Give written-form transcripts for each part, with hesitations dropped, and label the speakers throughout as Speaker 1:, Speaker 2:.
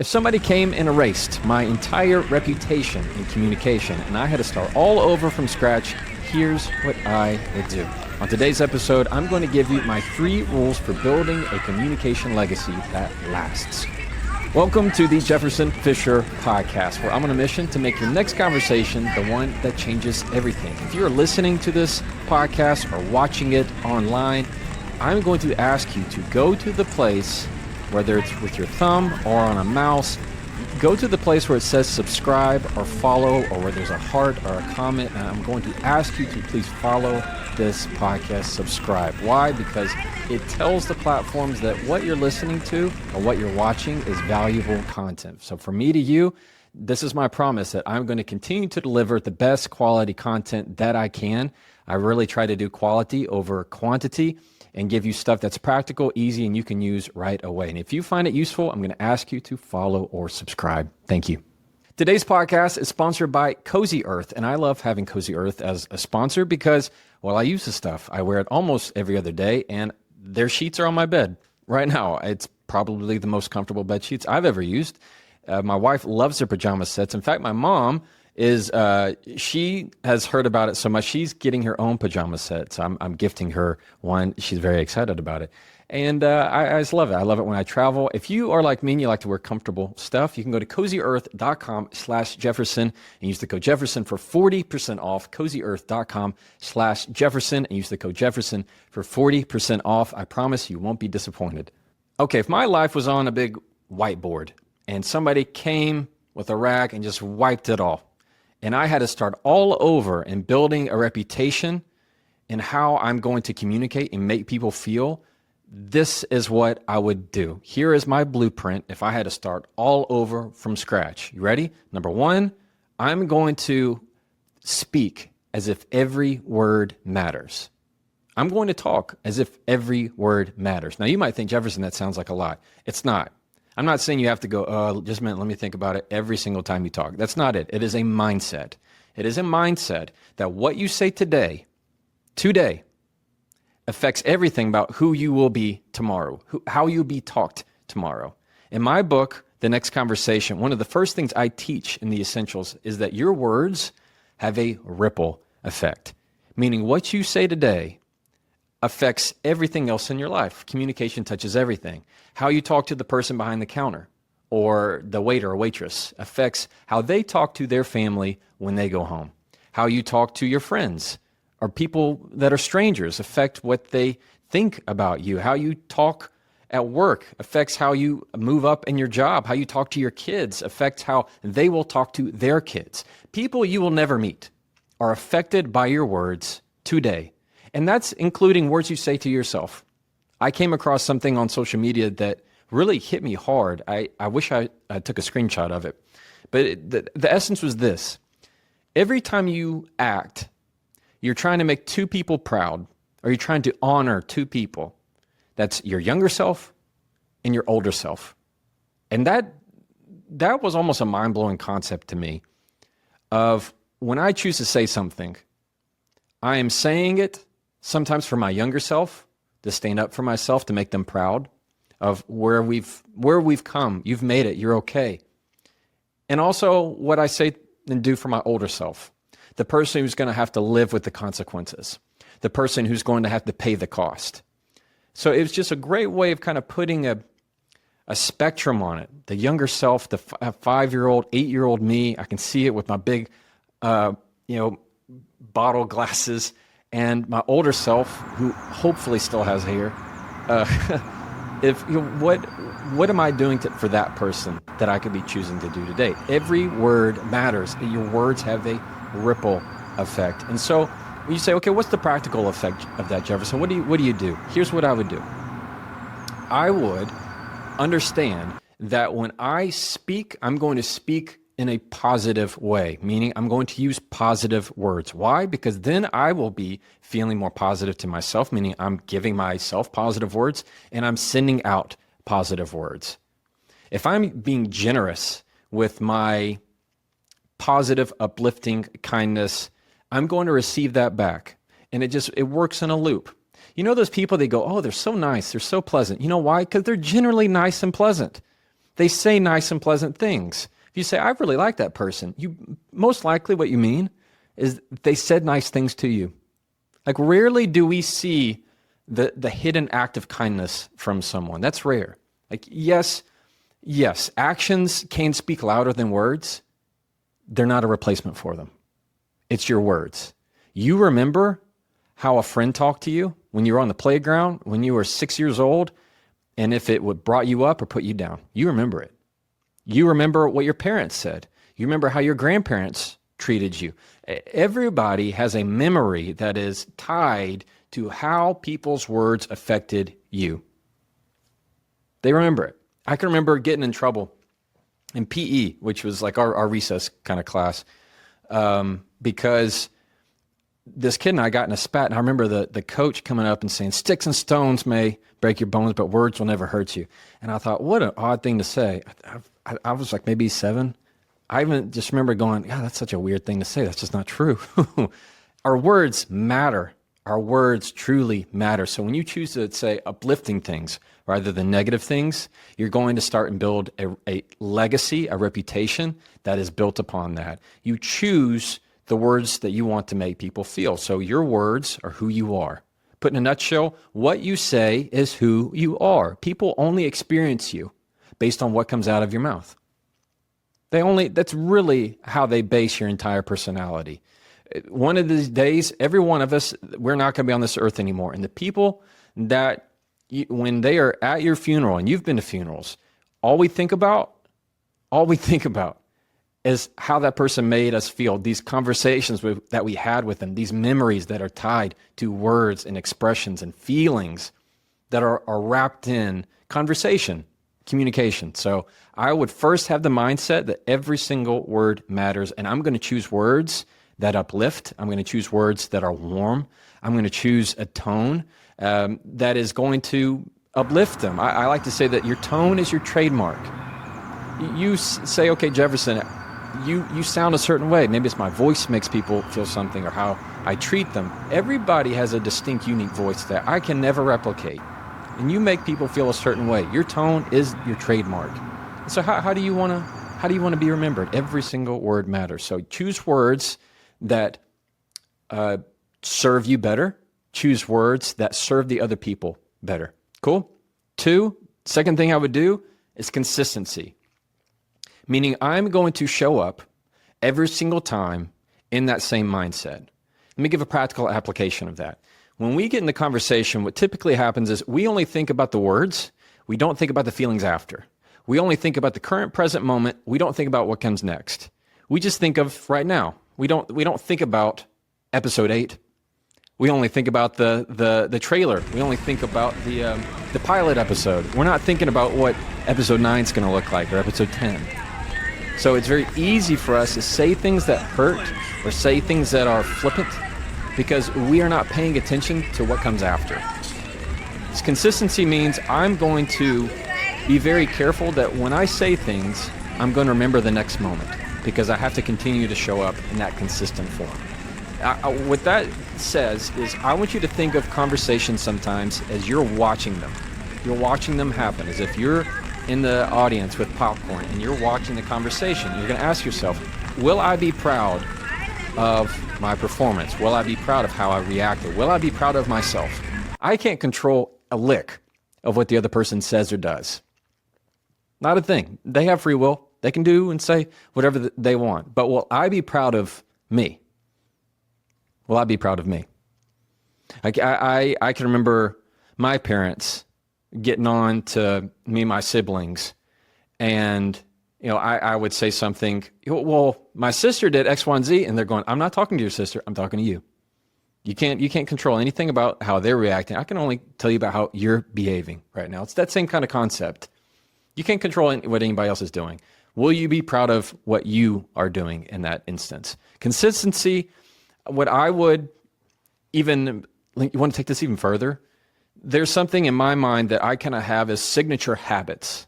Speaker 1: If somebody came and erased my entire reputation in communication and I had to start all over from scratch, here's what I would do. On today's episode, I'm going to give you my 3 rules for building a communication legacy that lasts. Welcome to the Jefferson Fisher podcast, where I'm on a mission to make your next conversation the one that changes everything. If you're listening to this podcast or watching it online, I'm going to ask you to go to the place, whether it's with your thumb or on a mouse, go to the place where it says subscribe or follow, or where there's a heart or a comment, and I'm going to ask you to please follow this podcast, subscribe. Why? Because it tells the platforms that what you're listening to or what you're watching is valuable content. So for me to you, this is my promise that I'm going to continue to deliver the best quality content that I can. I really try to do quality over quantity and give you stuff that's practical, easy, and you can use right away. And if you find it useful, I'm going to ask you to follow or subscribe. Thank you. Today's podcast is sponsored by Cozy Earth, and I love having Cozy Earth as a sponsor because, well, I use the stuff. I wear it almost every other day, and their sheets are on my bed right now. It's probably the most comfortable bed sheets I've ever used. My wife loves their pajama sets. In fact, my mom she has heard about it so much, she's getting her own pajama set. So I'm gifting her one. She's very excited about it. And I just love it. I love it when I travel. If you are like me and you like to wear comfortable stuff, you can go to cozyearth.com/Jefferson and use the code Jefferson for 40% off. cozyearth.com/Jefferson and use the code Jefferson for 40% off. I promise you won't be disappointed. Okay, if my life was on a big whiteboard and somebody came with a rag and just wiped it all, and I had to start all over in building a reputation in how I'm going to communicate and make people feel, this is what I would do. Here is my blueprint if I had to start all over from scratch. You ready? Number 1, I'm going to speak as if every word matters. I'm going to talk as if every word matters. Now, you might think, Jefferson, that sounds like a lot. It's not. I'm not saying you have to go, just a minute, let me think about it every single time you talk. That's not it. It is a mindset. It is a mindset that what you say today, affects everything about who you will be tomorrow, how you'll be talked tomorrow. In my book, The Next Conversation, one of the first things I teach in the essentials is that your words have a ripple effect, meaning what you say today affects everything else in your life. Communication touches everything. How you talk to the person behind the counter or the waiter or waitress affects how they talk to their family when they go home. How you talk to your friends or people that are strangers affect what they think about you. How you talk at work affects how you move up in your job. How you talk to your kids affects how they will talk to their kids. People you will never meet are affected by your words today. And that's including words you say to yourself. I came across something on social media that really hit me hard. I wish I took a screenshot of it. But the essence was this. Every time you act, you're trying to make 2 people proud, or you're trying to honor 2 people. That's your younger self and your older self. And that was almost a mind-blowing concept to me of when I choose to say something, I am saying it sometimes for my younger self, to stand up for myself, to make them proud of where we've come. You've made it. You're okay. And also what I say and do for my older self, the person who's going to have to live with the consequences, the person who's going to have to pay the cost. So it was just a great way of kind of putting a spectrum on it. The younger self, the 5-year-old, 8-year-old me, I can see it with my big, bottle glasses, and my older self, who hopefully still has hair. What am I doing for that person that I could be choosing to do today? Every word matters. Your words have a ripple effect. And so when you say, okay, what's the practical effect of that, Jefferson? What do you do? Here's what I would do. I would understand that when I speak, I'm going to speak in a positive way, meaning I'm going to use positive words. Why? Because then I will be feeling more positive to myself, meaning I'm giving myself positive words and I'm sending out positive words. If I'm being generous with my positive, uplifting kindness, I'm going to receive that back. And it works in a loop. You know those people, they go, oh, they're so nice, they're so pleasant. You know why? Because they're generally nice and pleasant. They say nice and pleasant things. If you say, I really like that person, most likely what you mean is they said nice things to you. Like rarely do we see the hidden act of kindness from someone. That's rare. Like, yes, actions can speak louder than words. They're not a replacement for them. It's your words. You remember how a friend talked to you when you were on the playground, when you were 6 years old, and if it would brought you up or put you down. You remember it. You remember what your parents said. You remember how your grandparents treated you. Everybody has a memory that is tied to how people's words affected you. They remember it. I can remember getting in trouble in PE, which was like our recess kind of class, because this kid and I got in a spat, and I remember the coach coming up and saying, sticks and stones may break your bones, but words will never hurt you. And I thought, what an odd thing to say. I was like maybe 7. I even just remember going, yeah, that's such a weird thing to say. That's just not true. Our words matter. Our words truly matter. So when you choose to say uplifting things rather than negative things, you're going to start and build a legacy, a reputation that is built upon that. You choose the words that you want to make people feel. So your words are who you are. Put in a nutshell, what you say is who you are. People only experience you based on what comes out of your mouth. That's really how they base your entire personality. One of these days, every one of us, we're not going to be on this earth anymore. And the people that, when they are at your funeral, and you've been to funerals, all we think about is how that person made us feel, these conversations that we had with them, these memories that are tied to words and expressions and feelings that are wrapped in conversation, communication. So I would first have the mindset that every single word matters, and I'm going to choose words that uplift. I'm going to choose words that are warm. I'm going to choose a tone that is going to uplift them. I like to say that your tone is your trademark. You say, okay, Jefferson, you sound a certain way. Maybe it's my voice makes people feel something, or how I treat them. Everybody has a distinct, unique voice that I can never replicate. And you make people feel a certain way. Your tone is your trademark. So how do you want to be remembered? Every single word matters. So choose words that serve you better. Choose words that serve the other people better. Cool? 2, second thing I would do is consistency. Meaning I'm going to show up every single time in that same mindset. Let me give a practical application of that. When we get in the conversation, what typically happens is we only think about the words. We don't think about the feelings after. We only think about the current present moment. We don't think about what comes next. We just think of right now. We don't think about episode 8. We only think about the trailer. We only think about the pilot episode. We're not thinking about what episode 9 is going to look like, or episode 10. So it's very easy for us to say things that hurt or say things that are flippant because we are not paying attention to what comes after. This consistency means I'm going to be very careful that when I say things, I'm going to remember the next moment because I have to continue to show up in that consistent form. What that says is I want you to think of conversations sometimes as you're watching them. You're watching them happen, as if you're in the audience with popcorn and you're watching the conversation. You're going to ask yourself, will I be proud of my performance? Will I be proud of how I reacted? Will I be proud of myself? I can't control a lick of what the other person says or does. Not a thing. They have free will. They can do and say whatever they want. But will I be proud of me? Will I be proud of me? I can remember my parents getting on to me and my siblings, and I would say something, well, my sister did X, Y, and Z, and they're going, I'm not talking to your sister, I'm talking to you. You can't control anything about how they're reacting. I can only tell you about how you're behaving right now. It's that same kind of concept. You can't control what anybody else is doing. Will you be proud of what you are doing in that instance? Consistency, what I would even, you want to take this even further? There's something in my mind that I kind of have as signature habits.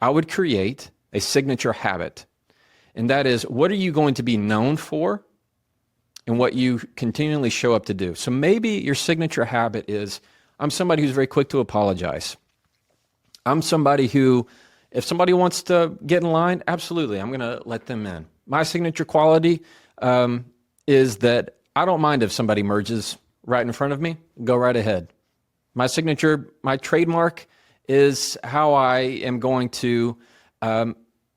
Speaker 1: I would create a signature habit, and that is, what are you going to be known for and what you continually show up to do? So maybe your signature habit is, I'm somebody who's very quick to apologize. I'm somebody who If somebody wants to get in line, absolutely, I'm going to let them in. My signature quality is that I don't mind if somebody merges right in front of me. Go right ahead. My signature, my trademark is how I am going to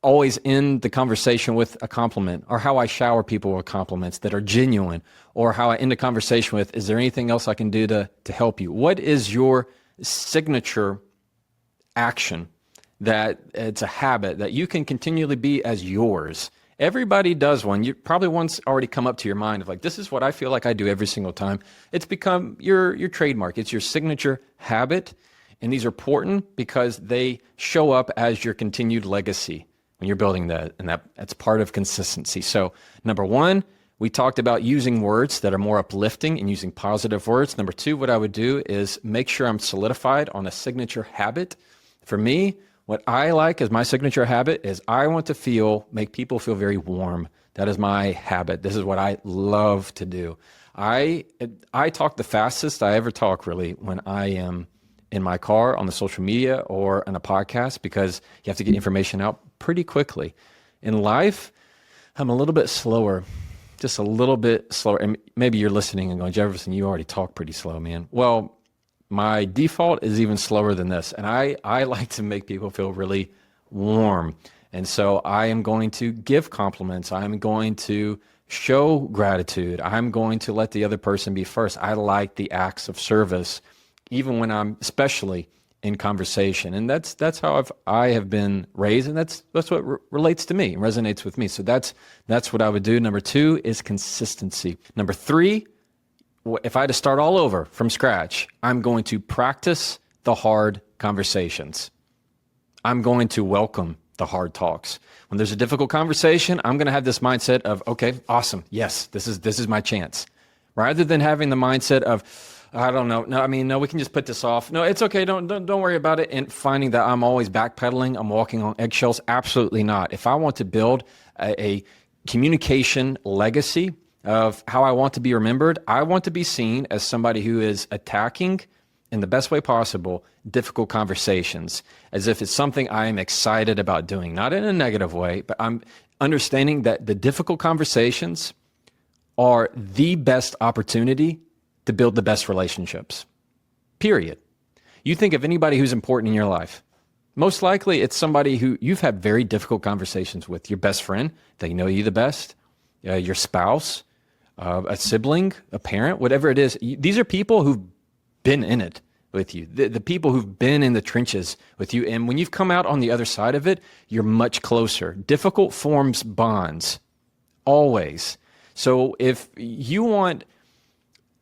Speaker 1: always end the conversation with a compliment, or how I shower people with compliments that are genuine, or how I end a conversation with, is there anything else I can do to help you? What is your signature action that it's a habit that you can continually be as yours? Everybody does one. You probably one's already come up to your mind of like, this is what I feel like I do every single time. It's become your trademark. It's your signature habit. And these are important because they show up as your continued legacy when you're building that. And that's part of consistency. So number one, we talked about using words that are more uplifting and using positive words. Number two, what I would do is make sure I'm solidified on a signature habit. For me, what I like as my signature habit is I want to make people feel very warm. That is my habit. This is what I love to do. I talk the fastest I ever talk, really, when I am in my car, on the social media, or on a podcast, because you have to get information out pretty quickly. In life, I'm a little bit slower, just a little bit slower. And maybe you're listening and going, Jefferson, you already talk pretty slow, man. Well, my default is even slower than this. And I like to make people feel really warm. And so I am going to give compliments. I'm going to show gratitude. I'm going to let the other person be first. I like the acts of service, even when I'm especially in conversation. And that's how I have been raised. And that's what relates to me and resonates with me. So that's what I would do. Number two is consistency. Number three, if I had to start all over from scratch, I'm going to practice the hard conversations. I'm going to welcome the hard talks. When there's a difficult conversation, I'm going to have this mindset of, okay, awesome. Yes, this is my chance. Rather than having the mindset of, I don't know. No, we can just put this off. No, it's okay. Don't worry about it. And finding that I'm always backpedaling, I'm walking on eggshells. Absolutely not. If I want to build a communication legacy of how I want to be remembered, I want to be seen as somebody who is attacking, in the best way possible, difficult conversations, as if it's something I am excited about doing, not in a negative way, but I'm understanding that the difficult conversations are the best opportunity to build the best relationships, period. You think of anybody who's important in your life, most likely it's somebody who you've had very difficult conversations with. Your best friend, they know you the best, your spouse, a sibling, a parent, whatever it is. These are people who've been in it with you, the people who've been in the trenches with you. And when you've come out on the other side of it, you're much closer. Difficult forms bonds, always. So if you want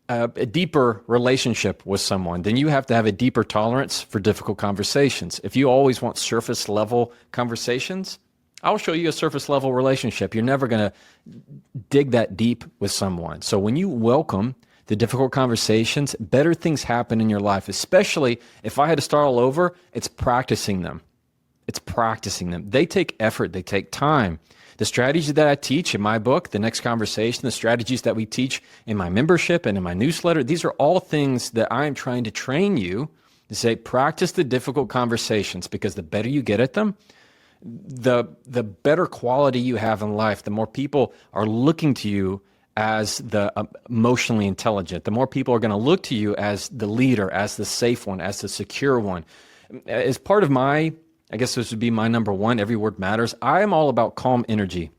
Speaker 1: a deeper relationship with someone, then you have to have a deeper tolerance for difficult conversations. If you always want surface level conversations, I'll show you a surface level relationship. You're never going to dig that deep with someone. So when you welcome the difficult conversations, better things happen in your life, especially if I had to start all over, it's practicing them. It's practicing them. They take effort. They take time. The strategies that I teach in my book, The Next Conversation, the strategies that we teach in my membership and in my newsletter, these are all things that I am trying to train you to say, practice the difficult conversations, because the better you get at them, the better quality you have in life, the more people are looking to you as the emotionally intelligent, the more people are going to look to you as the leader, as the safe one, as the secure one. As part of my, I guess this would be my number one, every word matters, I am all about calm energy.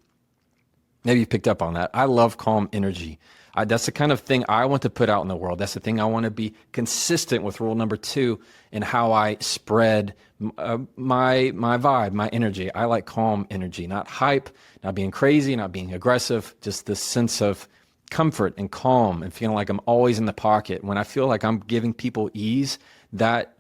Speaker 1: Maybe you picked up on that. I love calm energy. That's the kind of thing I want to put out in the world. That's the thing I want to be consistent with. Rule number two in how I spread my vibe, my energy. I like calm energy, not hype, not being crazy, not being aggressive, just this sense of comfort and calm and feeling like I'm always in the pocket. When I feel like I'm giving people ease, that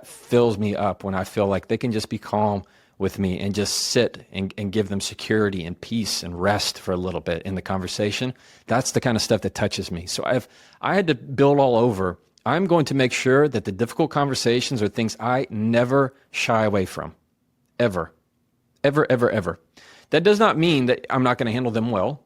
Speaker 1: fills me up. When I feel like they can just be calm with me and just sit and give them security and peace and rest for a little bit in the conversation. That's the kind of stuff that touches me. So if I had to build all over, I'm going to make sure that the difficult conversations are things I never shy away from, ever, ever, ever, ever. That does not mean that I'm not going to handle them well,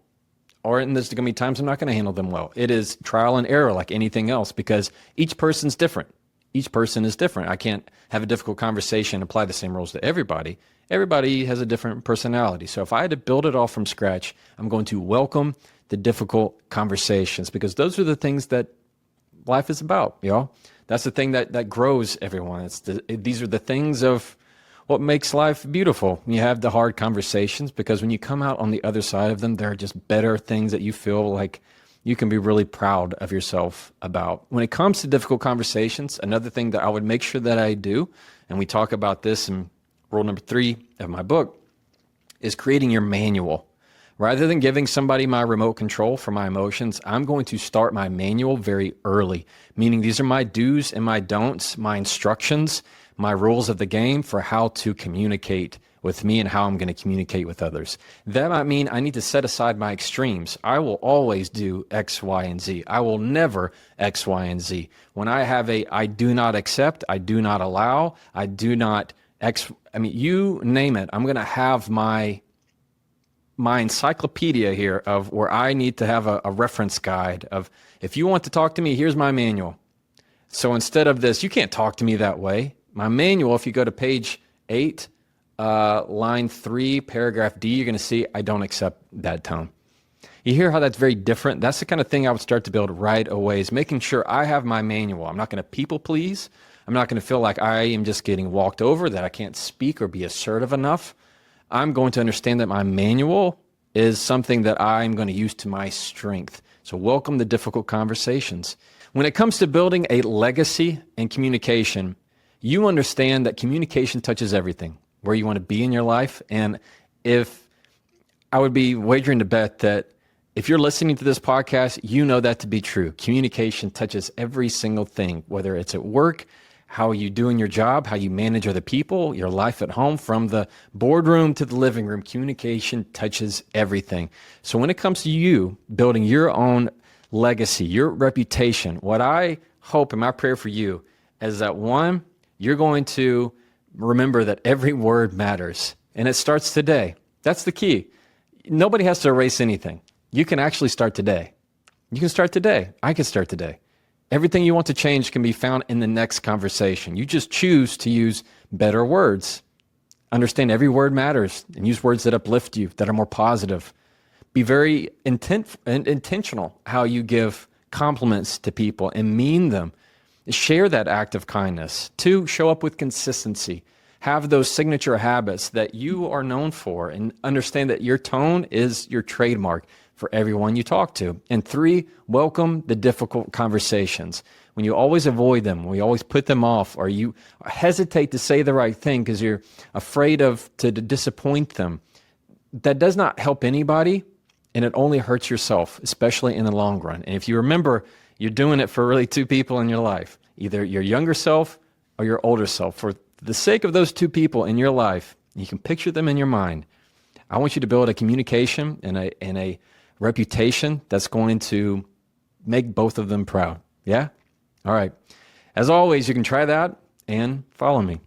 Speaker 1: or there's going to be times I'm not going to handle them well. It is trial and error like anything else, because each person's different. Each person is different. I can't have a difficult conversation and apply the same rules to everybody. Everybody has a different personality. So if I had to build it all from scratch, I'm going to welcome the difficult conversations, because those are the things that life is about, y'all. That's the thing that grows everyone. These are the things of what makes life beautiful. You have the hard conversations, because when you come out on the other side of them, there are just better things that you feel like you can be really proud of yourself about. When it comes to difficult conversations, another thing that I would make sure that I do, and we talk about this in rule number 3 of my book, is creating your manual. Rather than giving somebody my remote control for my emotions, I'm going to start my manual very early, meaning these are my do's and my don'ts, my instructions, my rules of the game for how to communicate with me and how I'm going to communicate with others. That might mean I need to set aside my extremes. I will always do X, Y, and Z. I will never X, Y, and Z. When I have I do not accept, I do not allow, I do not you name it, I'm going to have my encyclopedia here of where I need to have a reference guide of, if you want to talk to me, here's my manual. So instead of this, you can't talk to me that way. My manual, if you go to page 8, line 3, paragraph D, you're going to see I don't accept that tone. You hear how that's very different? That's the kind of thing I would start to build right away, is making sure I have my manual. I'm not going to people please. I'm not going to feel like I am just getting walked over, that I can't speak or be assertive enough. I'm going to understand that my manual is something that I'm going to use to my strength. So welcome the difficult conversations. When it comes to building a legacy in communication, you understand that communication touches everything, where you want to be in your life. And if I would be wagering to bet that if you're listening to this podcast, you know that to be true. Communication touches every single thing, whether it's at work, how you doing your job, how you manage other people, your life at home, from the boardroom to the living room. Communication touches everything. So when it comes to you building your own legacy, your reputation, what I hope and my prayer for you is that, one, you're going to remember that every word matters, and it starts today. That's the key. Nobody has to erase anything. You can actually start today. You can start today. I can start today. Everything you want to change can be found in the next conversation. You just choose to use better words. Understand every word matters, and use words that uplift you, that are more positive. Be very intentional how you give compliments to people and mean them. Share that act of kindness. 2, show up with consistency. Have those signature habits that you are known for, and understand that your tone is your trademark for everyone you talk to. And 3, welcome the difficult conversations. When you always avoid them, when you always put them off, or you hesitate to say the right thing because you're afraid to disappoint them, that does not help anybody, and it only hurts yourself, especially in the long run. And if you remember, you're doing it for really 2 people in your life, either your younger self or your older self. For the sake of those 2 people in your life, you can picture them in your mind. I want you to build a communication and a reputation that's going to make both of them proud. Yeah? All right. As always, you can try that and follow me.